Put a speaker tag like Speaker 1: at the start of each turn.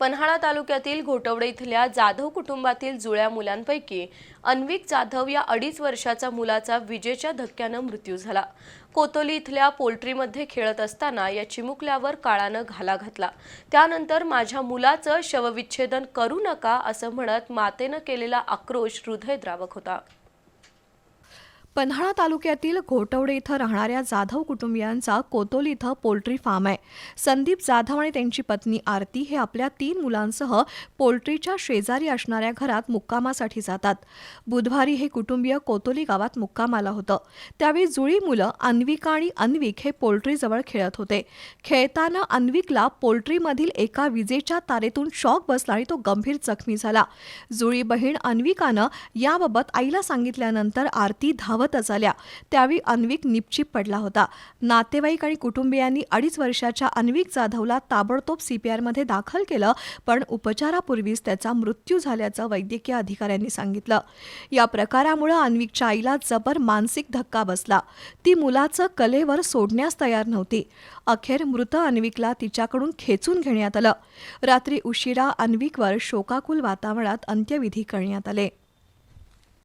Speaker 1: पन्हाळा तालुक्यातील घोटवडे इथल्या जाधव कुटुंबातील जुळ्या मुलांपैकी अन्विक जाधव या 2.5 वर्षाच्या मुलाचा विजेच्या धक्क्यानं मृत्यू झाला। कोतोली इथल्या पोल्ट्रीमध्ये खेळत असताना या चिमुकल्यावर काळानं घाला घातला। त्यानंतर माझ्या मुलाचं शवविच्छेदन करू नका असं म्हणत मातेनं केलेला आक्रोश हृदयद्रावक होता।
Speaker 2: पन्हाळा तालुक्यातील घोटवडे इथं राहणाऱ्या जाधव कुटुंबियांचा कोतोली इथं पोल्ट्री फार्म आहे। संदीप जाधव आणि त्यांची पत्नी आरती हे आपल्या 3 मुलांसह पोल्ट्रीच्या शेजारी असणाऱ्या घरात मुक्कामासाठी जातात। बुधवारी हे कुटुंबीय कोतोली गावात मुक्कामाला होतं। त्यावेळी जुळी मुलं अन्विका आणि अन्विक हे पोल्ट्रीजवळ खेळत होते। खेळताना अन्विकला पोल्ट्रीमधील एका विजेच्या तारेतून शॉक बसला आणि तो गंभीर जखमी झाला। जुळी बहीण अन्विकानं याबाबत आईला सांगितल्यानंतर आरती धावतच आल्या। त्यावेळी अन्विक निपचिप पडला होता। नातेवाईक आणि कुटुंबियांनी 2.5 वर्षाच्या अन्विक जाधवला ताबडतोब सीपीआरमध्ये दाखल केलं, पण उपचारापूर्वीच त्याचा मृत्यू झाल्याचं वैद्यकीय अधिकाऱ्यांनी सांगितलं। या प्रकारामुळे अन्विकच्या आईला जबर मानसिक धक्का बसला। ती मुलाचं कलेवर सोडण्यास तयार नव्हती। अखेर मृत अन्विकला तिच्याकडून खेचून घेण्यात आलं। रात्री उशिरा अन्विकवर शोकाकुल वातावरणात अंत्यविधी करण्यात आले।